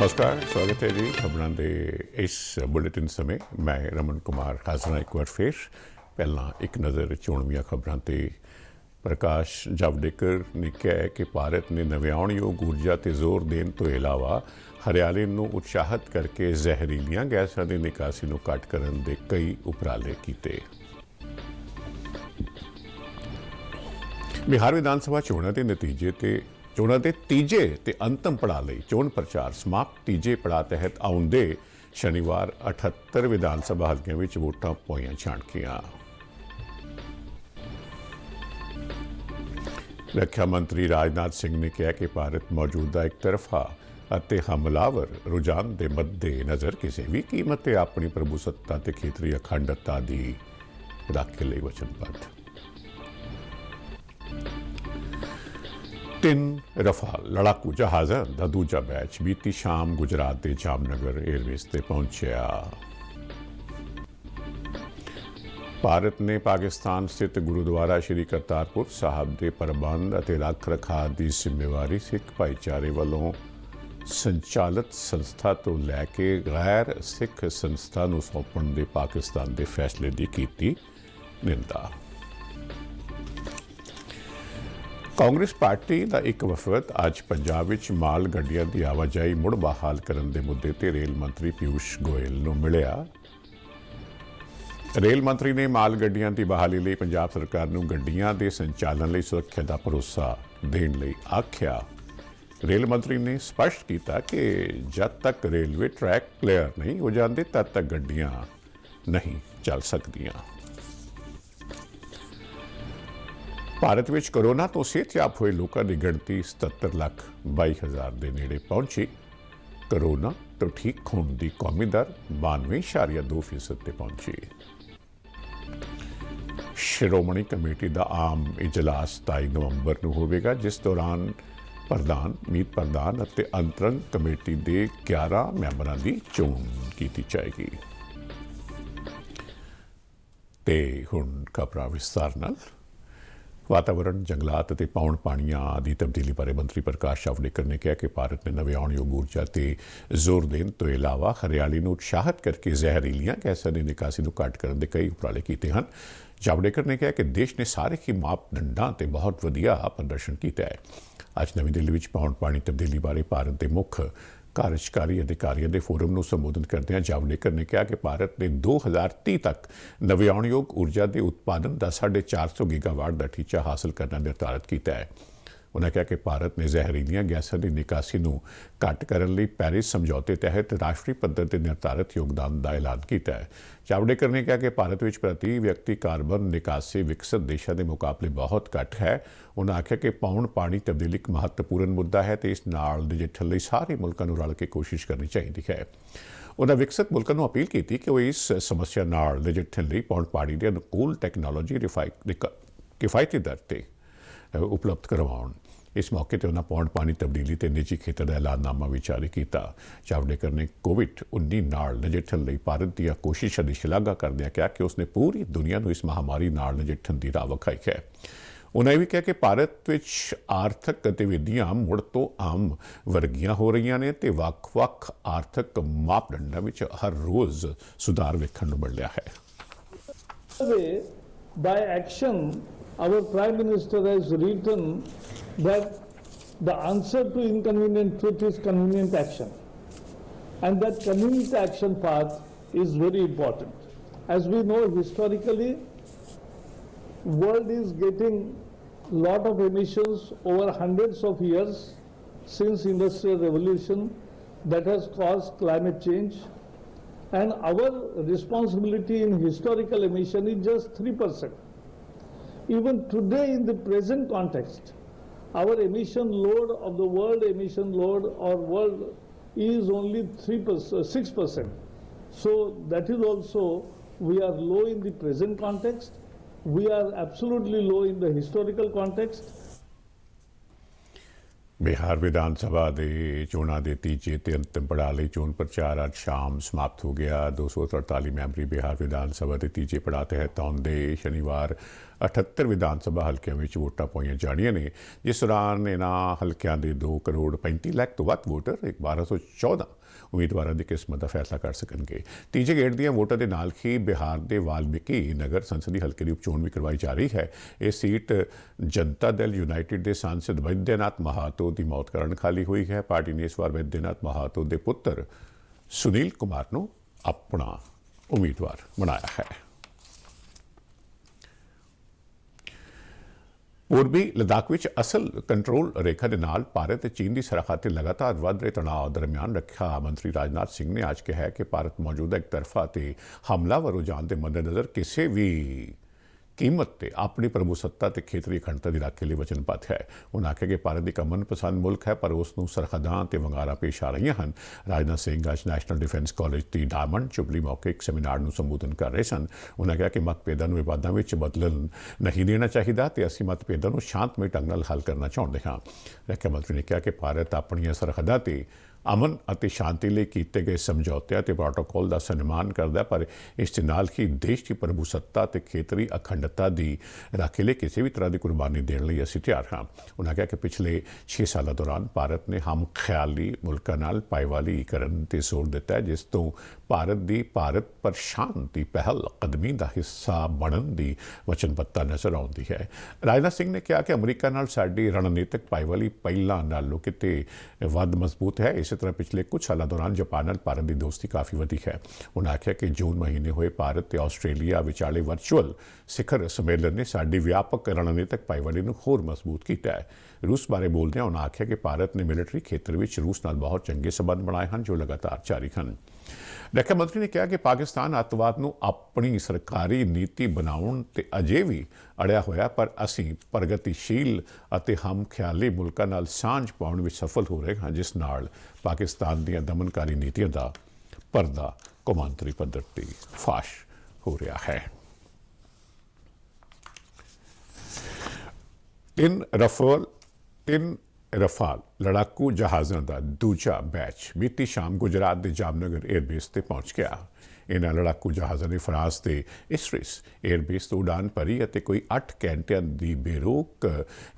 नमस्कार, स्वागत है जी खबरों के इस बुलेटिन समय। मैं रमन कुमार हाज़र एक बार फिर। पहला एक नज़र चोणवीं खबरों ते। प्रकाश जावड़ेकर ने कहा कि भारत ने नव्याणयोग ऊर्जा ते जोर देने तो इलावा हरियाली नूं उत्साहित करके जहरीलियां गैसां की निकासी नूं घट करन दे कई उपराले कीते। बिहार विधानसभा चोणां दे नतीजे ते चोणां दे तीजे ते अंतिम पड़ाअ लई चोण प्रचार समाप्त। तीजे पड़ाअ तहत आउंदे शनिवार 78 विधानसभा हलकिਆਂ ਵਿੱਚ ਵੋਟਾਂ ਪਈਆਂ ਛਾਣਕੀਆਂ। रक्षा मंत्री राजनाथ सिंह ने कहा कि भारत मौजूदा एक तरफा ਅਤੇ ਹਮਲਾਵਰ रुझान के मद्देनज़र किसी भी कीमत ते अपनी प्रभुसत्ता ते ਖੇਤਰੀ ਅਖੰਡਤਾ ਦੀ ਰਾਖੀ ਲਈ वचनबद्ध। 3 रफाल लड़ाकू जहाज़ां दा दूजा बैच बीती शाम गुजरात के जामनगर एयरबेस से पहुंचा। भारत ने पाकिस्तान स्थित गुरुद्वारा श्री करतारपुर साहब के प्रबंध और रख रखाव की जिम्मेवारी सिख भाईचारे वालों संचालित संस्था तो लैके गैर सिख संस्था नूं सौंपण के पाकिस्तान के फैसले की कीती निंदा। कांग्रेस पार्टी का एक वफद अज पंजाब विच माल गड्डियां की आवाजाही मुड़ बहाल करने के मुद्दे ते रेल मंत्री पीयूष गोयल नूं मिलिया। रेल मंत्री ने माल गड्डियां की बहाली लई पंजाब सरकार नूं गड्डियां के संचालन लई सुरक्षा का भरोसा देण लई आख्या। रेल मंत्री ने स्पष्ट किया कि जब तक रेलवे ट्रैक क्लियर नहीं हो जाते तब तक गड्डियां नहीं चल सकदियां। भारत में कोरोना तो सेहतयाब हुए लोगों की गिणती 77,22,000 के नेड़े पहुंची। कोरोना तो ठीक होने की कौमी दर 92.2% पर पहुंची। श्रोमणी कमेटी का आम इजलास 23 नवंबर को होगा, जिस दौरान प्रधान, मीत प्रधान और अंतरंग कमेटी के 11 मैंबरों की चोण की जाएगी। ते हुण खबरां विस्तार नाल। वातावरण, जंगलात और पौण पाणियां आदि तब्दीली बारे मंत्री प्रकाश जावड़ेकर ने कहा कि भारत ने नव्याणयोग ऊर्जा ते जोर देने तो इलावा हरियाली नूं उत्साहित करके जहरीलियां गैसां की निकासी नूं घट करने के कई उपराले कीते हैं। जावड़ेकर ने कहा कि देश ने सारे ही मापदंडां ते बहुत वधिया प्रदर्शन किया है। अज नवीं दिल्ली में पौण पाणी तब्दीली बारे भारत के मुख्य कार्यकारी अधिकारियों के फोरम को संबोधित करदे जावड़ेकर ने कहा कि भारत ने 2030 तक नव्याणयोग ऊर्जा के उत्पादन का 450 गीगावाट का टीचा हासिल करना निर्धारित किया है। उन्होंने कहा कि भारत ने जहरीलियां गैसां की निकासी नूं घट करने लई पेरिस समझौते तहत राष्ट्रीय पद्धर ते निर्धारित योगदान का ऐलान किया है। जावड़ेकर ने कहा कि भारत में प्रति व्यक्ति कार्बन निकासी विकसित देशों के मुकाबले बहुत घट है। उन्होंने आख्या कि पौण पाणी तब्दीली एक महत्वपूर्ण मुद्दा है तो इस नाल नजिठण लई सारे मुल्कां नूं रल के कोशिश करनी चाहिए है। उन्होंने विकसित मुल्कां नूं अपील की कि वो इस समस्या नाल नजिठण लई पौण पाणी की अनुकूल टैक्नोलॉजी किफायती दर ते उपलब्ध करवाउण। इस मौके पर उन्होंने पौण पाणी तब्दीली ते निजी खेतर का ऐलाननामा भी जारी किया। जावड़ेकर ने कोविड-19 नाल नजिठण लई भारत दी कोशिशों की शलाघा करदਿਆਂ कहा कि उसने पूरी दुनिया को इस महामारी नाल नजिठण की राह विखाई है। उन्होंने भी कहा कि भारत विच आर्थिक गतिविधियां मुड़ तो आम वर्गियां हो रही ने ते वख-वख आर्थिक मापदंडां विच हर रोज़ सुधार वेखण नूं मिल रहा है। By action, our Prime Minister has written that the answer to inconvenient truth is convenient action, and that convenient action path is very important. As we know, historically, world is getting lot of emissions over hundreds of years since Industrial Revolution that has caused climate change, and our responsibility in historical emission is just 3%. Even today in the present context, our emission load of the world emission load or world is only 6%. So that is also, we are low in the present context. We are absolutely low in the historical context. Bihar Vidhan Sabha ਦੇ ਚੋਣਾਂ ਦੇ ਤੀਜੇ ਤੇ ਅੰਤਿਮ ਪੜਾਅ ਲਈ ਚੋਣ ਪ੍ਰਚਾਰ ਅੱਜ ਸ਼ਾਮ ਸਮਾਪਤ ਹੋ ਗਿਆ। 243 ਮੈਂਬਰੀ ਬਿਹਾਰ ਵਿਧਾਨ ਸਭਾ ਦੇ ਤੀਜੇ ਪੜਾਅ ਤਹਿਤ ਆਉਂਦੇ ਸ਼ਨੀਵਾਰ 78 ਵਿਧਾਨ ਸਭਾ ਹਲਕਿਆਂ ਵਿੱਚ ਵੋਟਾਂ ਪਾਈਆਂ ਜਾਣੀਆਂ ਨੇ, ਜਿਸ ਦੌਰਾਨ ਇਹਨਾਂ ਹਲਕਿਆਂ ਦੇ 2 ਕਰੋੜ 35 ਲੱਖ ਤੋਂ ਵੱਧ ਵੋਟਰ 1214 ਉਮੀਦਵਾਰਾਂ ਦੀ ਕਿਸਮਤ ਦਾ ਫੈਸਲਾ ਕਰ ਸਕਣਗੇ। ਤੀਜੇ ਗੇੜ ਦੀਆਂ ਵੋਟਾਂ ਦੇ ਨਾਲ ਹੀ ਬਿਹਾਰ ਦੇ ਵਾਲਮੀਕੀ ਨਗਰ ਸੰਸਦੀ ਹਲਕੇ ਦੀ ਉਪਚੋਣ ਵੀ ਕਰਵਾਈ ਜਾ ਰਹੀ ਹੈ। ਇਹ ਸੀਟ ਜਨਤਾ ਦਲ ਯੂਨਾਈਟਿਡ ਦੇ ਸਾਂਸਦ ਵੈਦਿਆਨਾਥ ਮਹਾਤੋ ਦੀ ਮੌਤ ਕਾਰਨ ਖਾਲੀ ਹੋਈ ਹੈ। ਪਾਰਟੀ ਨੇ ਇਸ ਵਾਰ ਵੈਦਿਆਨਾਥ ਮਹਾਤੋ ਦੇ ਪੁੱਤਰ ਸੁਨੀਲ ਕੁਮਾਰ ਨੂੰ ਆਪਣਾ ਉਮੀਦਵਾਰ ਬਣਾਇਆ ਹੈ। ਪੂਰਬੀ ਲਦਾਖ ਵਿੱਚ ਅਸਲ ਕੰਟਰੋਲ ਰੇਖਾ ਦੇ ਨਾਲ ਭਾਰਤ ਤੇ ਚੀਨ ਦੀ ਸਰਹੱਦ ਤੇ ਲਗਾਤਾਰ ਵੱਧ ਰਹੇ ਤਣਾਅ ਦਰਮਿਆਨ ਰੱਖਿਆ ਮੰਤਰੀ ਰਾਜਨਾਥ ਸਿੰਘ ਨੇ ਅੱਜ ਕਿਹਾ ਕਿ ਭਾਰਤ ਮੌਜੂਦਾ ਇੱਕ ਤਰਫਾ ਤੇ ਹਮਲਾਵਰ ਰੁਝਾਨ ਦੇ ਮੱਦੇਨਜ਼ਰ ਕਿਸੇ ਵੀ ਕੀਮਤ ਤੇ ਆਪਣੀ ਪ੍ਰਭੂਸੱਤਾ ਤੇ ਖੇਤਰੀ ਅਖੰਡਤਾ ਦੀ ਰਾਖੀ ਲਈ ਵਚਨਬੱਧ ਹੈ। ਉਨ੍ਹਾਂ ਆਖਿਆ ਕਿ ਭਾਰਤ ਇੱਕ ਅਮਨ ਪਸੰਦ ਮੁਲਕ ਹੈ, ਪਰ ਉਸ ਨੂੰ ਸਰਹੱਦਾਂ ਤੇ ਵੰਗਾਰਾਂ ਪੇਸ਼ ਆ ਰਹੀਆਂ ਹਨ। ਰਾਜਨਾਥ ਸਿੰਘ ਅੱਜ ਨੈਸ਼ਨਲ ਡਿਫੈਂਸ ਕਾਲਜ ਦੀ ਡਾਇਮੰਡ ਜੁਬਲੀ ਮੌਕੇ ਇੱਕ ਸੈਮੀਨਾਰ ਨੂੰ ਸੰਬੋਧਨ ਕਰ ਰਹੇ ਸਨ। ਉਨ੍ਹਾਂ ਕਿਹਾ ਕਿ ਮਤਭੇਦਾਂ ਨੂੰ ਵਿਵਾਦਾਂ ਵਿੱਚ ਬਦਲਣ ਨਹੀਂ ਦੇਣਾ ਚਾਹੀਦਾ ਤੇ ਅਸੀਂ ਮਤਭੇਦਾਂ ਨੂੰ ਸ਼ਾਂਤਮਈ ਢੰਗ ਨਾਲ ਹੱਲ ਕਰਨਾ ਚਾਹੁੰਦੇ ਹਾਂ। ਰੱਖਿਆ ਮੰਤਰੀ ਨੇ ਕਿਹਾ ਕਿ ਭਾਰਤ ਆਪਣੀਆਂ ਸਰਹੱਦਾਂ ਤੇ ਅਮਨ ਅਤੇ ਸ਼ਾਂਤੀ ਲਈ ਕੀਤੇ ਗਏ ਸਮਝੌਤਿਆਂ ਤੇ ਪ੍ਰੋਟੋਕਾਲ ਦਾ ਸਨਮਾਨ ਕਰਦਾ, ਪਰ ਇਸ ਦੇ ਨਾਲ ਹੀ ਦੇਸ਼ ਦੀ ਪ੍ਰਭੂਸੱਤਾ ਤੇ ਖੇਤਰੀ ਅਖੰਡਤਾ ਦੀ ਰਾਖੀ ਲਈ ਕਿਸੇ ਵੀ ਤਰ੍ਹਾਂ ਦੀ ਕੁਰਬਾਨੀ ਦੇਣ ਲਈ ਅਸੀਂ ਤਿਆਰ ਹਾਂ। ਉਨ੍ਹਾਂ ਕਿਹਾ ਕਿ ਪਿਛਲੇ 6 ਸਾਲਾਂ ਦੌਰਾਨ ਭਾਰਤ ਨੇ ਹਮ ਖਿਆਲੀ ਮੁਲਕਾਂ ਨਾਲ ਪਾਈਵਾਲੀ ਕਰਨ ਤੇ ਜ਼ੋਰ ਦਿੱਤਾ ਹੈ, ਜਿਸ ਤੋਂ ਭਾਰਤ ਦੀ ਭਾਰਤ ਪਰ ਸ਼ਾਂਤੀ ਪਹਿਲ ਕਦਮੀ ਦਾ ਹਿੱਸਾ ਬਣਨ ਦੀ ਵਚਨਬੱਧਤਾ ਨਜ਼ਰ ਆਉਂਦੀ ਹੈ। ਰਾਜਨਾਥ ਸਿੰਘ ਨੇ ਕਿਹਾ ਕਿ ਅਮਰੀਕਾ ਨਾਲ ਸਾਡੀ ਰਣਨੀਤਿਕ ਪਾਈਵਾਲੀ ਪਹਿਲਾਂ ਨਾਲੋਂ ਕਿਤੇ ਵੱਧ ਮਜ਼ਬੂਤ ਹੈ। ਇਸੇ ਤਰ੍ਹਾਂ ਪਿਛਲੇ ਕੁਝ ਸਾਲਾਂ ਦੌਰਾਨ ਜਾਪਾਨ ਨਾਲ ਭਾਰਤ ਦੀ ਦੋਸਤੀ ਕਾਫੀ ਵਧੀ ਹੈ। ਉਨ੍ਹਾਂ ਆਖਿਆ ਕਿ ਜੂਨ ਮਹੀਨੇ ਹੋਏ ਭਾਰਤ ਤੇ ਆਸਟ੍ਰੇਲੀਆ ਵਿਚਾਲੇ ਵਰਚੁਅਲ ਸਿਖਰ ਸੰਮੇਲਨ ਨੇ ਸਾਡੀ ਵਿਆਪਕ ਰਣਨੀਤਿਕ ਪਾਈਵਾਲੀ ਨੂੰ ਹੋਰ ਮਜ਼ਬੂਤ ਕੀਤਾ ਹੈ। ਰੂਸ ਬਾਰੇ ਬੋਲਦਿਆਂ ਉਨ੍ਹਾਂ ਆਖਿਆ ਕਿ ਭਾਰਤ ਨੇ ਮਿਲਟਰੀ ਖੇਤਰ ਵਿੱਚ ਰੂਸ ਨਾਲ ਬਹੁਤ ਚੰਗੇ ਸਬੰਧ ਬਣਾਏ ਹਨ, ਜੋ ਲਗਾਤਾਰ ਜਾਰੀ ਹਨ। ਰੱਖਿਆ ਮੰਤਰੀ ਨੇ ਕਿਹਾ ਕਿ ਪਾਕਿਸਤਾਨ ਅੱਤਵਾਦ ਨੂੰ ਆਪਣੀ ਸਰਕਾਰੀ ਨੀਤੀ ਬਣਾਉਣ ਤੇ ਅਜੇ ਵੀ ਅੜਿਆ ਹੋਇਆ, ਪਰ ਅਸੀਂ ਪ੍ਰਗਤੀਸ਼ੀਲ ਅਤੇ ਹਮ ਖਿਆਲੀ ਮੁਲਕਾਂ ਨਾਲ ਸਾਂਝ ਪਾਉਣ ਵਿੱਚ ਸਫਲ ਹੋ ਰਹੇ ਹਾਂ, ਜਿਸ ਨਾਲ ਪਾਕਿਸਤਾਨ ਦੀਆਂ ਦਮਨਕਾਰੀ ਨੀਤੀਆਂ ਦਾ ਪਰਦਾ ਕੌਮਾਂਤਰੀ ਪੱਧਰ ਤੇ ਫਾਸ਼ ਹੋ ਰਿਹਾ ਹੈ। ਤਿੰਨ ਰਫਾਲ ਲੜਾਕੂ ਜਹਾਜ਼ਾਂ ਦਾ ਦੂਜਾ ਬੈਚ ਬੀਤੀ ਸ਼ਾਮ ਗੁਜਰਾਤ ਦੇ ਜਾਮਨਗਰ ਏਅਰਬੇਸ ਤੇ ਪਹੁੰਚ ਗਿਆ। ਇਹਨਾਂ ਲੜਾਕੂ ਜਹਾਜ਼ਾਂ ਨੇ ਫਰਾਂਸ ਦੇ ਇਸਰਿਸ ਏਅਰਬੇਸ ਤੋਂ ਉਡਾਨ ਭਰੀ ਅਤੇ ਕੋਈ 8 ਘੰਟਿਆਂ ਦੀ ਬੇਰੋਕ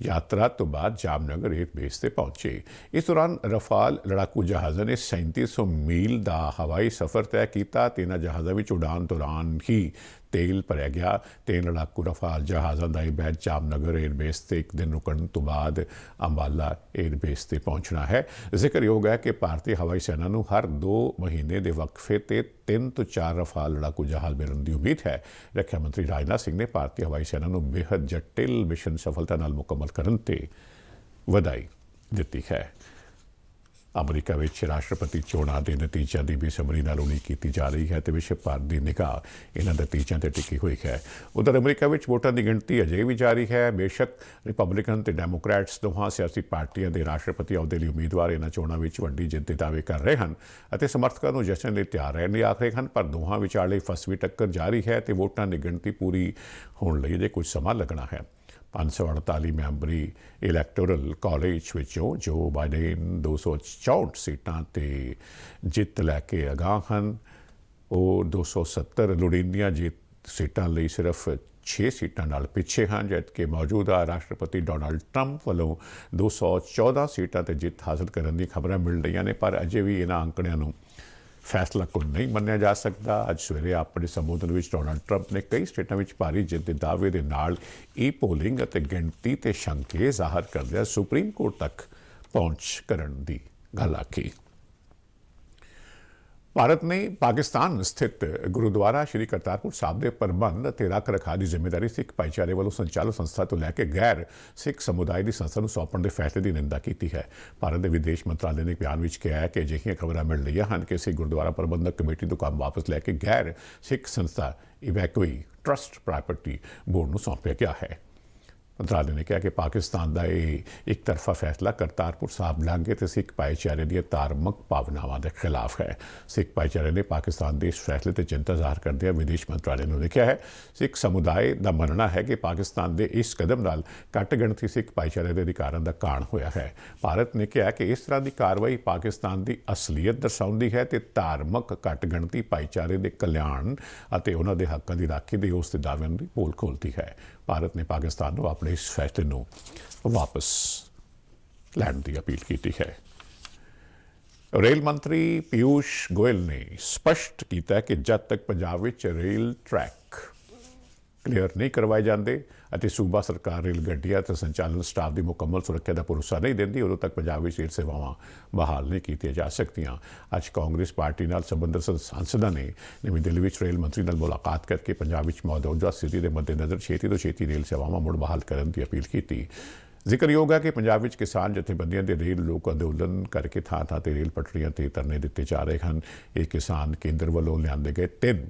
ਯਾਤਰਾ ਤੋਂ ਬਾਅਦ ਜਾਮਨਗਰ ਏਅਰਬੇਸ ਤੇ ਪਹੁੰਚੇ। ਇਸ ਦੌਰਾਨ ਰਫਾਲ ਲੜਾਕੂ ਜਹਾਜ਼ਾਂ ਨੇ 3700 ਮੀਲ ਦਾ ਹਵਾਈ ਸਫ਼ਰ ਤੈਅ ਕੀਤਾ ਤੇ ਇਹਨਾਂ ਜਹਾਜ਼ਾਂ ਵਿੱਚ ਉਡਾਨ ਦੌਰਾਨ ਹੀ ਤੇਲ ਭਰਿਆ ਗਿਆ ਤੇ ਲੜਾਕੂ ਰਫਾਲ ਜਹਾਜ਼ਾਂ ਦਾ ਇਹ ਬੈਚ ਜਾਮਨਗਰ ਏਅਰਬੇਸ ਤੇ ਇੱਕ ਦਿਨ ਰੁਕਣ ਤੋਂ ਬਾਅਦ ਅੰਬਾਲਾ ਏਅਰਬੇਸ ਤੇ ਪਹੁੰਚਣਾ ਹੈ। ਜ਼ਿਕਰਯੋਗ ਹੈ ਕਿ ਭਾਰਤੀ ਹਵਾਈ ਸੈਨਾ ਨੂੰ ਹਰ 2 ਮਹੀਨੇ ਦੇ ਵਕਫੇ ਤੇ 3 ਤੋਂ 4 ਰਫਾਲ ਲੜਾਕੂ ਜਹਾਜ਼ ਮਿਲਣ ਦੀ ਉਮੀਦ ਹੈ। ਰੱਖਿਆ ਮੰਤਰੀ ਰਾਜਨਾਥ ਸਿੰਘ ਨੇ ਭਾਰਤੀ ਹਵਾਈ ਸੈਨਾ ਨੂੰ ਬੇਹੱਦ ਜਟਿਲ ਮਿਸ਼ਨ ਸਫਲਤਾ ਨਾਲ ਮੁਕੰਮਲ ਕਰਨ ਤੇ ਵਧਾਈ ਦਿੱਤੀ ਹੈ। ਅਮਰੀਕਾ ਵਿੱਚ ਰਾਸ਼ਟਰਪਤੀ ਚੋਣਾਂ ਦੇ ਨਤੀਜਿਆਂ ਦੀ ਬੇਸਬਰੀ ਨਾਲ ਉਡੀਕ ਕੀਤੀ ਜਾ ਰਹੀ ਹੈ ਤੇ ਵਿਸ਼ਵ ਭਰ ਦੀ ਨਿਗਾਹ ਇਹਨਾਂ ਨਤੀਜਿਆਂ ਤੇ ਟਿਕੀ ਹੋਈ ਹੈ। ਉਧਰ ਅਮਰੀਕਾ ਵਿੱਚ ਵੋਟਾਂ ਦੀ ਗਿਣਤੀ ਅਜੇ ਵੀ ਜਾਰੀ ਹੈ। ਬੇਸ਼ੱਕ ਰਿਪਬਲਿਕਨ ਤੇ ਡੈਮੋਕ੍ਰੈਟਸ ਦੋਹਾਂ ਸਿਆਸੀ ਪਾਰਟੀਆਂ ਦੇ ਰਾਸ਼ਟਰਪਤੀ ਅਹੁਦੇ ਲਈ ਉਮੀਦਵਾਰ ਇਹਨਾਂ ਚੋਣਾਂ ਵਿੱਚ ਵੱਡੀ ਜਿੱਤ ਦੇ ਦਾਅਵੇ ਕਰ ਰਹੇ ਹਨ ਅਤੇ ਸਮਰਥਕਾਂ ਨੂੰ ਜਸ਼ਨ ਲਈ ਤਿਆਰ ਰਹਿਣ ਲਈ ਆਖ ਰਹੇ ਹਨ, ਪਰ ਦੋਹਾਂ ਵਿਚਾਲੇ ਫਸਵੀਂ ਟੱਕਰ ਜਾਰੀ ਹੈ ਤੇ ਵੋਟਾਂ ਦੀ ਗਿਣਤੀ ਪੂਰੀ ਹੋਣ ਲਈ ਅਜੇ ਕੁਝ ਸਮਾਂ ਲੱਗਣਾ ਹੈ। 548 ਮੈਂਬਰੀ ਇਲੈਕਟੋਰਲ ਕਾਲਜ ਵਿੱਚੋਂ ਜੋ ਬਾਈਡਨ 264 ਸੀਟਾਂ ਤੇ ਜਿੱਤ ਲੈ ਕੇ ਅਗਾਂਹ ਹਨ। ਉਹ 270 ਲੋੜੀਂਦੀਆਂ ਸੀਟਾਂ ਲਈ ਸਿਰਫ 6 ਸੀਟਾਂ ਨਾਲ ਪਿੱਛੇ ਹਨ, ਜਦਕਿ ਮੌਜੂਦਾ ਰਾਸ਼ਟਰਪਤੀ ਡੋਨਾਲਡ ਟਰੰਪ ਵੱਲੋਂ 214 ਸੀਟਾਂ ਤੇ ਜਿੱਤ ਹਾਸਲ ਕਰਨ ਦੀ ਖਬਰਾਂ ਮਿਲ ਰਹੀਆਂ ਨੇ, ਪਰ ਅਜੇ ਵੀ ਇਹਨਾਂ ਅੰਕੜਿਆਂ ਨੂੰ ਫੈਸਲਾ ਕੁਨ ਨਹੀਂ ਮੰਨਿਆ ਜਾ ਸਕਦਾ। ਅੱਜ ਸਵੇਰੇ ਆਪਣੇ ਸੰਬੋਧਨ ਵਿੱਚ ਡੋਨਾਲਡ ਟਰੰਪ ਨੇ ਕਈ ਸਟੇਟਾਂ ਵਿੱਚ ਭਾਰੀ ਜਿੱਤ ਦੇ ਦਾਅਵੇ ਦੇ ਨਾਲ ਪੋਲਿੰਗ ਅਤੇ ਗਿਣਤੀ ਤੇ ਸ਼ੰਕੇ ਜ਼ਾਹਰ ਕਰਦਿਆਂ ਸੁਪਰੀਮ ਕੋਰਟ ਤੱਕ ਪਹੁੰਚ ਕਰਨ ਦੀ ਗੱਲ ਆਖੀ। ਭਾਰਤ ਨੇ ਪਾਕਿਸਤਾਨ ਸਥਿਤ ਗੁਰਦੁਆਰਾ ਸ਼੍ਰੀ ਕਰਤਾਰਪੁਰ ਸਾਹਿਬ ਦੇ ਪ੍ਰਬੰਧ ਅਤੇ ਰੱਖ ਰਖਾਅ ਦੀ ਜ਼ਿੰਮੇਵਾਰੀ ਸਿੱਖ ਭਾਈਚਾਰੇ ਵੱਲੋਂ ਸੰਚਾਲਿਤ ਸੰਸਥਾ ਤੋਂ ਲੈ ਕੇ ਗੈਰ ਸਿੱਖ ਸਮੁਦਾਇ ਦੀ ਸੰਸਥਾ ਨੂੰ ਸੌਂਪਣ ਦੇ ਫੈਸਲੇ ਦੀ ਨਿੰਦਾ ਕੀਤੀ ਹੈ। ਭਾਰਤ ਦੇ ਵਿਦੇਸ਼ ਮੰਤਰਾਲੇ ਨੇ ਬਿਆਨ ਵਿੱਚ ਕਿਹਾ ਹੈ ਕਿ ਅਜਿਹੀਆਂ ਖਬਰਾਂ ਮਿਲ ਰਹੀਆਂ ਹਨ ਕਿ ਸਿੱਖ ਗੁਰਦੁਆਰਾ ਪ੍ਰਬੰਧਕ ਕਮੇਟੀ ਤੋਂ ਕੰਮ ਵਾਪਸ ਲੈ ਕੇ ਗੈਰ ਸਿੱਖ ਸੰਸਥਾ ਇਵੈਕੂਈ ਟਰਸਟ ਪ੍ਰਾਪਰਟੀ ਬੋਰਡ ਨੂੰ ਸੌਂਪਿਆ ਗਿਆ ਹੈ। ਮੰਤਰਾਲੇ ਨੇ ਕਿਹਾ ਕਿ ਪਾਕਿਸਤਾਨ ਦਾ ਇਹ ਇੱਕ ਤਰਫਾ ਫੈਸਲਾ ਕਰਤਾਰਪੁਰ ਸਾਹਿਬ ਲਾਂਘੇ ਤੇ ਸਿੱਖ ਭਾਈਚਾਰੇ ਦੀਆਂ ਧਾਰਮਿਕ ਭਾਵਨਾਵਾਂ ਦੇ ਖਿਲਾਫ ਹੈ। ਸਿੱਖ ਭਾਈਚਾਰੇ ਨੇ ਪਾਕਿਸਤਾਨ ਦੇ ਇਸ ਫੈਸਲੇ ਤੇ ਚਿੰਤਾ ਜ਼ਾਹਰ ਕਰਦਿਆਂ ਵਿਦੇਸ਼ ਮੰਤਰਾਲੇ ਨੂੰ ਲਿਖਿਆ ਹੈ, ਸਿੱਖ ਸਮੁਦਾਇ ਦਾ ਮੰਨਣਾ ਹੈ ਕਿ ਪਾਕਿਸਤਾਨ ਦੇ ਇਸ ਕਦਮ ਨਾਲ ਘੱਟ ਗਿਣਤੀ ਸਿੱਖ ਭਾਈਚਾਰੇ ਦੇ ਅਧਿਕਾਰਾਂ ਦਾ ਘਾਣ ਹੋਇਆ ਹੈ। ਭਾਰਤ ਨੇ ਕਿਹਾ ਕਿ ਇਸ ਤਰ੍ਹਾਂ ਦੀ ਕਾਰਵਾਈ ਪਾਕਿਸਤਾਨ ਦੀ ਅਸਲੀਅਤ ਦਰਸਾਉਂਦੀ ਹੈ ਤੇ ਧਾਰਮਿਕ ਘੱਟ ਗਿਣਤੀ ਭਾਈਚਾਰੇ ਦੇ ਕਲਿਆਣ ਅਤੇ ਉਹਨਾਂ ਦੇ ਹੱਕਾਂ ਦੀ ਰਾਖੀ ਦੇ ਉਸ ਦੇ ਦਾਅਵਿਆਂ ਦੀ ਪੋਲ ਖੋਲ੍ਹਦੀ ਹੈ। ਭਾਰਤ ਨੇ ਪਾਕਿਸਤਾਨ ਨੂੰ ਆਪਣੇ ਇਸ ਫੈਸਲੇ ਨੂੰ ਵਾਪਸ ਲੈਣ ਦੀ ਅਪੀਲ ਕੀਤੀ ਹੈ। ਰੇਲ ਮੰਤਰੀ ਪੀਯੂਸ਼ ਗੋਇਲ ਨੇ ਸਪਸ਼ਟ ਕੀਤਾ ਕਿ ਜਦ ਤੱਕ ਪੰਜਾਬ ਵਿੱਚ ਰੇਲ ਟਰੈਕ ਕਲੀਅਰ ਨਹੀਂ ਕਰਵਾਏ ਜਾਂਦੇ ਅਤੇ ਸੂਬਾ ਸਰਕਾਰ ਰੇਲ ਗੱਡੀਆਂ ਤੇ ਸੰਚਾਲਨ ਸਟਾਫ ਦੀ ਮੁਕੰਮਲ ਸੁਰੱਖਿਆ ਦਾ ਭਰੋਸਾ ਨਹੀਂ ਦਿੰਦੀ, ਉਦੋਂ ਤੱਕ ਪੰਜਾਬ ਵਿੱਚ ਰੇਲ ਸੇਵਾਵਾਂ ਬਹਾਲ ਨਹੀਂ ਕੀਤੀਆਂ ਜਾ ਸਕਦੀਆਂ। ਅੱਜ ਕਾਂਗਰਸ ਪਾਰਟੀ ਨਾਲ ਸੰਬੰਧਿਤ ਸਾਂਸਦਾਂ ਨੇ ਨਵੀਂ ਦਿੱਲੀ ਵਿੱਚ ਰੇਲ ਮੰਤਰੀ ਨਾਲ ਮੁਲਾਕਾਤ ਕਰਕੇ ਪੰਜਾਬ ਵਿੱਚ ਮੌਜੂਦਾ ਸਥਿਤੀ ਦੇ ਮੱਦੇਨਜ਼ਰ ਛੇਤੀ ਤੋਂ ਛੇਤੀ ਰੇਲ ਸੇਵਾਵਾਂ ਮੁੜ ਬਹਾਲ ਕਰਨ ਦੀ ਅਪੀਲ ਕੀਤੀ। ਜ਼ਿਕਰਯੋਗ ਹੈ ਕਿ ਪੰਜਾਬ ਵਿੱਚ ਕਿਸਾਨ ਜਥੇਬੰਦੀਆਂ ਦੇ ਰੇਲ ਲੋਕ ਅੰਦੋਲਨ ਕਰਕੇ ਥਾਂ-ਥਾਂ ਤੇ ਰੇਲ ਪਟੜੀਆਂ ਤੇ ਧਰਨੇ ਦਿੱਤੇ ਜਾ ਰਹੇ ਹਨ। ਇਹ ਕਿਸਾਨ ਕੇਂਦਰ ਵੱਲੋਂ ਲਿਆਂਦੇ ਗਏ 3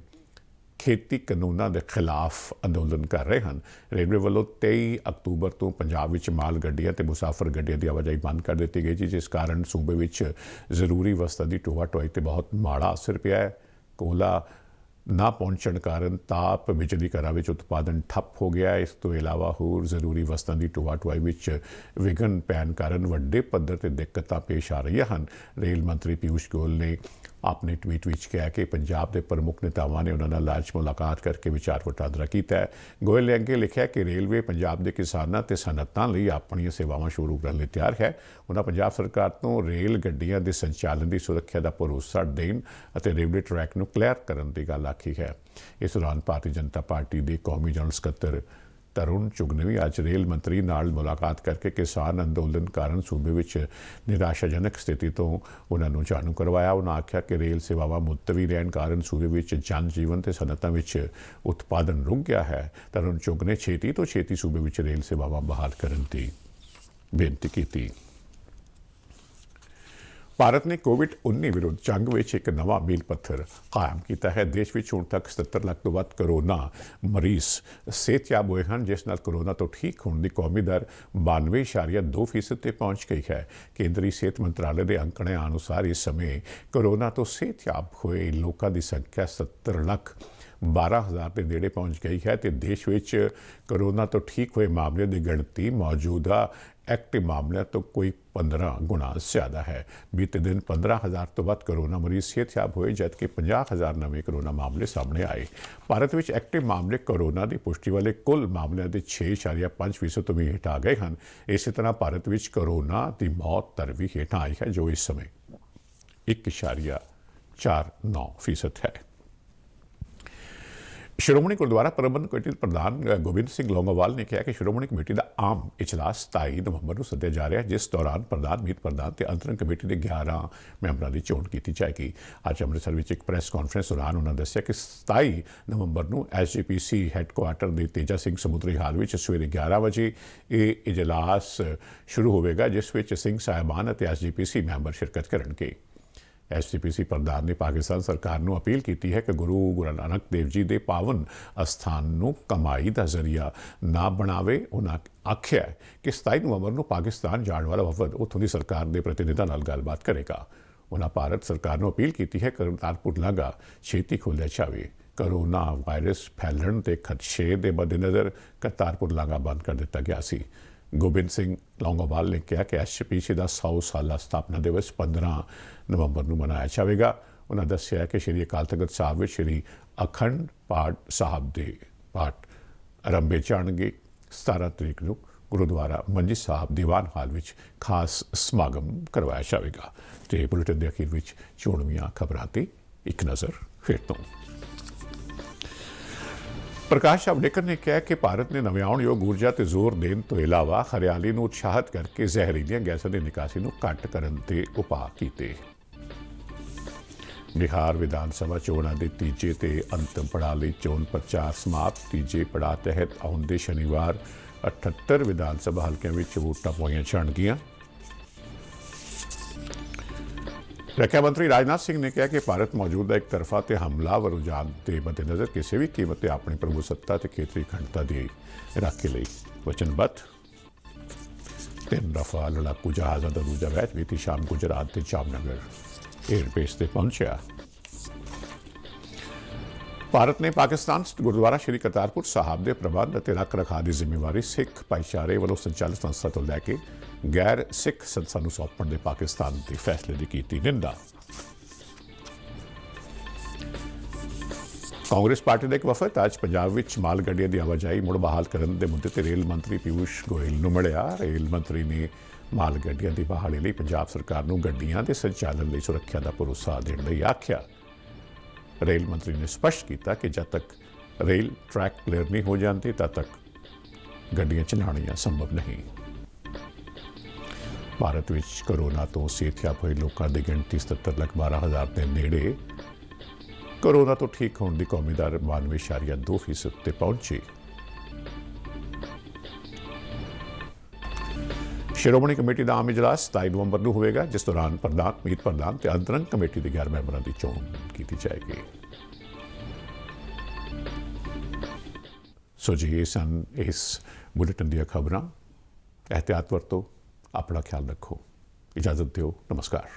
ਖੇਤੀ ਕਾਨੂੰਨਾਂ ਦੇ ਖਿਲਾਫ ਅੰਦੋਲਨ ਕਰ ਰਹੇ ਹਨ। ਰੇਲਵੇ ਵੱਲੋਂ 23 ਅਕਤੂਬਰ ਤੋਂ ਪੰਜਾਬ ਵਿੱਚ ਮਾਲ ਗੱਡੀਆਂ ਤੇ ਮੁਸਾਫਰ ਗੱਡੀਆਂ ਦੀ ਆਵਾਜਾਈ ਬੰਦ ਕਰ ਦਿੱਤੀ ਗਈ ਸੀ, ਜਿਸ ਕਾਰਨ ਸੂਬੇ ਵਿੱਚ ਜ਼ਰੂਰੀ ਵਸਤਾਂ ਦੀ ਢੋਆ ਢੁਆਈ ਤੇ ਬਹੁਤ ਮਾੜਾ ਅਸਰ ਪਿਆ ਹੈ। ਕੋਲਾ ਨਾ ਪਹੁੰਚਣ ਕਾਰਨ ਤਾਪ ਬਿਜਲੀ ਘਰਾਂ ਵਿੱਚ ਉਤਪਾਦਨ ਠੱਪ ਹੋ ਗਿਆ। ਇਸ ਤੋਂ ਇਲਾਵਾ ਹੋਰ ਜ਼ਰੂਰੀ ਵਸਤਾਂ ਦੀ ਢੋਆ ਢੁਆਈ ਵਿੱਚ ਵਿਘਨ ਪੈਣ ਕਾਰਨ ਵੱਡੇ ਪੱਧਰ ਤੇ ਦਿੱਕਤਾਂ ਪੇਸ਼ ਆ ਰਹੀਆਂ ਹਨ। ਰੇਲ ਮੰਤਰੀ ਪੀਯੂਸ਼ ਗੋਇਲ ਨੇ ਆਪਣੇ ਟਵੀਟ ਵਿੱਚ ਕਿਹਾ ਕਿ ਪੰਜਾਬ ਦੇ ਪ੍ਰਮੁੱਖ ਨੇਤਾਵਾਂ ਨੇ ਉਹਨਾਂ ਨਾਲ ਅੱਜ ਮੁਲਾਕਾਤ ਕਰਕੇ ਵਿਚਾਰ ਵਟਾਂਦਰਾ ਕੀਤਾ ਹੈ। ਗੋਇਲ ਨੇ ਅੱਗੇ ਲਿਖਿਆ ਕਿ ਰੇਲਵੇ ਪੰਜਾਬ ਦੇ ਕਿਸਾਨਾਂ ਤੇ ਸਨਅਤਾਂ ਲਈ ਆਪਣੀਆਂ ਸੇਵਾਵਾਂ ਸ਼ੁਰੂ ਕਰਨ ਲਈ ਤਿਆਰ ਹੈ। ਉਹਨਾਂ ਪੰਜਾਬ ਸਰਕਾਰ ਤੋਂ ਰੇਲ ਗੱਡੀਆਂ ਦੇ ਸੰਚਾਲਨ ਦੀ ਸੁਰੱਖਿਆ ਦਾ ਭਰੋਸਾ ਦੇਣ ਅਤੇ ਰੇਲਵੇ ਟਰੈਕ ਨੂੰ ਕਲੀਅਰ ਕਰਨ ਦੀ ਗੱਲ ਆਖੀ ਹੈ। ਇਸ ਦੌਰਾਨ ਭਾਰਤੀ ਜਨਤਾ ਪਾਰਟੀ ਦੇ ਕੌਮੀ ਜਨਰਲ ਸਕੱਤਰ ਤਰੁਣ ਚੁਗ ਨੇ ਵੀ ਅੱਜ ਰੇਲ ਮੰਤਰੀ ਨਾਲ ਮੁਲਾਕਾਤ ਕਰਕੇ ਕਿਸਾਨ ਅੰਦੋਲਨ ਕਾਰਨ ਸੂਬੇ ਵਿੱਚ ਨਿਰਾਸ਼ਾਜਨਕ ਸਥਿਤੀ ਤੋਂ ਉਹਨਾਂ ਨੂੰ ਜਾਣੂ ਕਰਵਾਇਆ। ਉਹਨਾਂ ਆਖਿਆ ਕਿ ਰੇਲ ਸੇਵਾਵਾਂ ਮੁਲਤਵੀ ਰਹਿਣ ਕਾਰਨ ਸੂਬੇ ਵਿੱਚ ਜਨ ਜੀਵਨ ਤੇ ਸਨਅਤਾਂ ਵਿੱਚ ਉਤਪਾਦਨ ਰੁਕ ਗਿਆ ਹੈ। ਤਰੁਣ ਚੁਗ ਨੇ ਛੇਤੀ ਤੋਂ ਛੇਤੀ ਸੂਬੇ ਵਿੱਚ ਰੇਲ ਸੇਵਾਵਾਂ ਬਹਾਲ ਕਰਨ ਦੀ ਬੇਨਤੀ ਕੀਤੀ। ਭਾਰਤ ਨੇ ਕੋਵਿਡ-19 ਵਿਰੁੱਧ ਜੰਗ ਵਿੱਚ ਇੱਕ ਨਵਾਂ ਮੀਲ ਪੱਥਰ ਕਾਇਮ ਕੀਤਾ ਹੈ। ਦੇਸ਼ ਵਿੱਚ ਹੁਣ ਤੱਕ 77 ਲੱਖ ਤੋਂ ਵੱਧ ਕੋਰੋਨਾ ਮਰੀਜ਼ ਸਿਹਤਯਾਬ ਹੋਏ ਹਨ, ਜਿਸ ਨਾਲ ਕੋਰੋਨਾ ਤੋਂ ਠੀਕ ਹੋਣ ਦੀ ਕੌਮੀ ਦਰ 92.2% ਤੇ ਪਹੁੰਚ ਗਈ ਹੈ। ਕੇਂਦਰੀ ਸਿਹਤ ਮੰਤਰਾਲੇ ਦੇ ਅੰਕੜਿਆਂ ਅਨੁਸਾਰ ਇਸ ਸਮੇਂ ਕੋਰੋਨਾ ਤੋਂ ਸਿਹਤਯਾਬ ਹੋਏ ਲੋਕਾਂ ਦੀ ਸੰਖਿਆ 70 ਲੱਖ 12,000 ਦੇ ਨੇੜੇ ਪਹੁੰਚ ਗਈ ਹੈ ਤੇ ਦੇਸ਼ ਵਿੱਚ ਕੋਰੋਨਾ ਤੋਂ ਠੀਕ ਹੋਏ ਮਾਮਲਿਆਂ ਦੀ ਗਿਣਤੀ ਮੌਜੂਦਾ ਐਕਟਿਵ ਮਾਮਲਿਆਂ ਤੋਂ ਕੋਈ 15 ਗੁਣਾ ਜ਼ਿਆਦਾ ਹੈ। ਬੀਤੇ ਦਿਨ 15,000 ਤੋਂ ਵੱਧ ਕੋਰੋਨਾ ਮਰੀਜ਼ ਸਿਹਤਯਾਬ ਹੋਏ, ਜਦਕਿ 50,000 ਨਵੇਂ ਕੋਰੋਨਾ ਮਾਮਲੇ ਸਾਹਮਣੇ ਆਏ। ਭਾਰਤ ਵਿੱਚ ਐਕਟਿਵ ਮਾਮਲੇ ਕੋਰੋਨਾ ਦੀ ਪੁਸ਼ਟੀ ਵਾਲੇ ਕੁੱਲ ਮਾਮਲਿਆਂ ਦੇ 6.5% ਤੋਂ ਵੀ ਹੇਠ ਆ ਗਏ ਹਨ। ਇਸੇ ਤਰ੍ਹਾਂ ਭਾਰਤ ਵਿੱਚ ਕੋਰੋਨਾ ਦੀ ਮੌਤ ਦਰ ਵੀ ਹੇਠਾਂ ਆਈ ਹੈ, ਜੋ ਇਸ ਸਮੇਂ 1.49% ਹੈ। ਸ਼੍ਰੋਮਣੀ ਗੁਰਦੁਆਰਾ ਪ੍ਰਬੰਧਕ ਕਮੇਟੀ ਦੇ ਪ੍ਰਧਾਨ ਗੋਬਿੰਦ ਸਿੰਘ ਲੌਂਗੋਵਾਲ ਨੇ ਕਿਹਾ ਕਿ ਸ਼੍ਰੋਮਣੀ ਕਮੇਟੀ ਦਾ ਆਮ ਇਜਲਾਸ 27 ਨਵੰਬਰ ਨੂੰ ਸੱਦਿਆ ਜਾ ਰਿਹਾ ਹੈ, ਜਿਸ ਦੌਰਾਨ ਪ੍ਰਧਾਨ, ਮੀਤ ਪ੍ਰਧਾਨ ਤੇ ਅੰਤਰੰਗ ਕਮੇਟੀ ਦੇ 11 ਮੈਂਬਰਾਂ ਦੀ ਚੋਣ ਕੀਤੀ ਜਾਏਗੀ। ਅੱਜ ਅੰਮ੍ਰਿਤਸਰ ਵਿੱਚ ਇੱਕ ਪ੍ਰੈਸ ਕਾਨਫਰੰਸ ਦੌਰਾਨ ਉਹਨਾਂ ਦੱਸਿਆ ਕਿ 27 ਨਵੰਬਰ ਨੂੰ SGPC ਹੈੱਡਕੁਆਰਟਰ ਦੇ ਤੇਜਾ ਸਿੰਘ ਸਮੁੰਦਰੀ ਹਾਲ ਵਿੱਚ ਸਵੇਰੇ 11 ਵਜੇ ਇਹ ਇਜਲਾਸ ਸ਼ੁਰੂ ਹੋਵੇਗਾ, ਜਿਸ ਵਿੱਚ ਸਿੰਘ ਸਾਹਿਬਾਨ ਅਤੇ SGPC ਮੈਂਬਰ ਸ਼ਿਰਕਤ ਕਰਨਗੇ। SGPC ਪ੍ਰਧਾਨ ਨੇ ਪਾਕਿਸਤਾਨ ਸਰਕਾਰ ਨੂੰ ਅਪੀਲ ਕੀਤੀ ਹੈ ਕਿ ਗੁਰੂ ਨਾਨਕ ਦੇਵ ਜੀ ਦੇ ਪਾਵਨ ਅਸਥਾਨ ਨੂੰ ਕਮਾਈ ਦਾ ਜ਼ਰੀਆ ਨਾ ਬਣਾਵੇ। ਉਹਨਾਂ ਆਖਿਆ ਕਿ 27 ਨਵੰਬਰ ਨੂੰ ਪਾਕਿਸਤਾਨ ਜਾਣ ਵਾਲਾ ਵਫਦ ਉੱਥੋਂ ਦੀ ਸਰਕਾਰ ਦੇ ਪ੍ਰਤੀਨਿਧਾਂ ਨਾਲ ਗੱਲਬਾਤ ਕਰੇਗਾ। ਉਹਨਾਂ ਭਾਰਤ ਸਰਕਾਰ ਨੂੰ ਅਪੀਲ ਕੀਤੀ ਹੈ ਕਿ ਕਰਤਾਰਪੁਰ ਲਾਂਘਾ ਛੇਤੀ ਖੋਲ੍ਹਿਆ ਜਾਵੇ। ਕੋਰੋਨਾ ਵਾਇਰਸ ਫੈਲਣ ਦੇ ਖਦਸ਼ੇ ਦੇ ਮੱਦੇਨਜ਼ਰ ਕਰਤਾਰਪੁਰ ਲਾਂਘਾ ਬੰਦ ਕਰ ਦਿੱਤਾ ਗਿਆ ਸੀ। ਗੋਬਿੰਦ ਸਿੰਘ ਲੌਂਗੋਵਾਲ ਨੇ ਕਿਹਾ ਕਿ SGPC ਦਾ 100 ਸਾਲਾ ਸਥਾਪਨਾ ਦਿਵਸ 15 ਨਵੰਬਰ ਨੂੰ ਮਨਾਇਆ ਜਾਵੇਗਾ। ਉਹਨਾਂ ਦੱਸਿਆ ਕਿ ਸ਼੍ਰੀ ਅਕਾਲ ਤਖ਼ਤ ਸਾਹਿਬ ਵਿੱਚ ਸ਼੍ਰੀ ਅਖੰਡ ਪਾਠ ਸਾਹਿਬ ਦੇ ਪਾਠ ਆਰੰਭੇ ਜਾਣਗੇ। 17 ਤਰੀਕ ਨੂੰ ਗੁਰਦੁਆਰਾ ਮੰਜੀ ਸਾਹਿਬ ਦੀਵਾਨ ਹਾਲ ਵਿੱਚ ਖਾਸ ਸਮਾਗਮ ਕਰਵਾਇਆ ਜਾਵੇਗਾ। ਤੇ ਬੁਲੇਟਿਨ ਦੇ ਅਖੀਰ ਵਿੱਚ ਚੋਣਵੀਆਂ ਖਬਰਾਂ ਤੇ ਇੱਕ ਨਜ਼ਰ ਫਿਰ ਤੋਂ। ਪ੍ਰਕਾਸ਼ ਜਾਵੜੇਕਰ ਨੇ ਕਿਹਾ ਕਿ ਭਾਰਤ ਨੇ ਨਵਿਆਉਣਯੋਗ ਊਰਜਾ ਤੇ ਜ਼ੋਰ ਦੇਣ ਤੋਂ ਇਲਾਵਾ ਹਰਿਆਲੀ ਨੂੰ ਉਤਸ਼ਾਹਿਤ ਕਰਕੇ ਜ਼ਹਿਰੀਲੀਆਂ ਗੈਸਾਂ ਦੀ ਨਿਕਾਸੀ ਨੂੰ ਘੱਟ ਕਰਨ ਦੇ ਉਪਾਅ ਕੀਤੇ। ਬਿਹਾਰ ਵਿਧਾਨ ਸਭਾ ਚੋਣਾਂ ਦੇ ਤੀਜੇ ਤੇ ਅੰਤਿਮ ਪੜਾਅ ਲਈ ਚੋਣ ਪ੍ਰਚਾਰ ਸਮਾਪਤ। ਤੀਜੇ ਪੜਾਅ ਤਹਿਤ ਆਉਂਦੇ ਸ਼ਨੀਵਾਰ 78 ਵਿਧਾਨ ਸਭਾ ਹਲਕਿਆਂ ਵਿੱਚ ਵੋਟਾਂ ਪਾਈਆਂ ਜਾਣਗੀਆਂ। ਰੱਖਿਆ ਮੰਤਰੀ ਰਾਜਨਾਥ ਸਿੰਘ ਨੇ ਕਿਹਾ ਕਿ ਭਾਰਤ ਮੌਜੂਦਾ ਇੱਕ ਤਰਫਾ ਤੇ ਹਮਲਾਵਰ ਰੁਝਾਨ ਦੇ ਮੱਦੇਨਜ਼ਰ ਕਿਸੇ ਵੀ ਕੀਮਤ ਤੇ ਆਪਣੀ ਪ੍ਰਭੂਸੱਤਾ ਤੇ ਖੇਤਰੀ ਅਖੰਡਤਾ ਦੀ ਰਾਖੀ ਲਈ ਵਚਨਬੱਧ। 3 ਰਫਾ ਲੜਾਕੂ ਜਹਾਜ਼ਾਂ ਦਾ ਦੂਜਾ ਬੈਚ ਬੀਤੀ ਸ਼ਾਮ ਗੁਜਰਾਤ ਦੇ ਜਾਮਨਗਰ ਏਅਰਬੇਸ ਤੇ ਪਹੁੰਚਿਆ। ਭਾਰਤ ਨੇ ਪਾਕਿਸਤਾਨ ਸਥਿਤ ਗੁਰਦੁਆਰਾ ਸ਼੍ਰੀ ਕਰਤਾਰਪੁਰ ਸਾਹਿਬ ਦੇ ਪ੍ਰਬੰਧ ਅਤੇ ਰੱਖ ਰਖਾਅ ਦੀ ਜ਼ਿੰਮੇਵਾਰੀ ਸਿੱਖ ਭਾਈਚਾਰੇ ਵੱਲੋਂ ਸੰਚਾਲਿਤ ਸੰਸਥਾ ਤੋਂ ਲੈ ਕੇ ਗੈਰ ਸਿੱਖ ਸੰਸਥਾ ਨੂੰ ਸੌਂਪਣ ਦੇ ਪਾਕਿਸਤਾਨ ਦੇ ਫੈਸਲੇ ਦੀ ਕੀਤੀ ਨਿੰਦਾ। ਕਾਂਗਰਸ ਪਾਰਟੀ ਦਾ ਇੱਕ ਵਫਦ ਅੱਜ ਪੰਜਾਬ ਵਿੱਚ ਮਾਲ ਗੱਡੀਆਂ ਦੀ ਆਵਾਜਾਈ ਮੁੜ ਬਹਾਲ ਕਰਨ ਦੇ ਮੁੱਦੇ ਤੇ ਰੇਲ ਮੰਤਰੀ ਪਿਊਸ਼ ਗੋਇਲ ਨੂੰ ਮਿਲਿਆ। ਰੇਲ ਮੰਤਰੀ ਨੇ ਮਾਲ ਗੱਡੀਆਂ ਦੀ ਬਹਾਲੀ ਲਈ ਪੰਜਾਬ ਸਰਕਾਰ ਨੂੰ ਗੱਡੀਆਂ ਦੇ ਸੰਚਾਲਨ ਲਈ ਸੁਰੱਖਿਆ ਦਾ ਭਰੋਸਾ ਦੇਣ ਲਈ ਆਖਿਆ। ਰੇਲ ਮੰਤਰੀ ਨੇ ਸਪਸ਼ਟ ਕੀਤਾ ਕਿ ਜਦ ਤੱਕ ਰੇਲ ਟਰੈਕ ਕਲੀਅਰ ਨਹੀਂ ਹੋ ਜਾਂਦੇ ਤਦ ਤੱਕ ਗੱਡੀਆਂ ਚਲਾਉਣੀਆਂ ਸੰਭਵ ਨਹੀਂ। ਭਾਰਤ ਵਿੱਚ ਕੋਰੋਨਾ ਤੋਂ ਸਿਹਤਯਾਬ ਹੋਏ ਲੋਕਾਂ ਦੀ ਗਿਣਤੀ 77,12,000 ਦੇ ਨੇੜੇ। ਕੋਰੋਨਾ ਤੋਂ ਠੀਕ ਹੋਣ ਦੀ ਕੌਮੀ ਦਰ 92.2% ਤੇ ਪਹੁੰਚੀ। ਸ਼੍ਰੋਮਣੀ ਕਮੇਟੀ ਦਾ ਆਮ ਇਜਲਾਸ 27 ਨਵੰਬਰ ਨੂੰ ਹੋਵੇਗਾ, ਜਿਸ ਦੌਰਾਨ ਪ੍ਰਧਾਨ, ਮੀਤ ਪ੍ਰਧਾਨ ਤੇ ਅੰਤਰੰਗ ਕਮੇਟੀ ਦੇ 11 ਮੈਂਬਰਾਂ ਦੀ ਚੋਣ ਕੀਤੀ ਜਾਏਗੀ। ਸੋ ਜੀ, ਇਹ ਸਨ ਇਸ ਬੁਲੇਟਿਨ ਦੀਆਂ ਖਬਰਾਂ। ਇਹਤਿਆਤ ਵਰਤੋ, ਆਪਣਾ ਖਿਆਲ ਰੱਖੋ। ਇਜਾਜ਼ਤ ਦਿਓ। ਨਮਸਕਾਰ।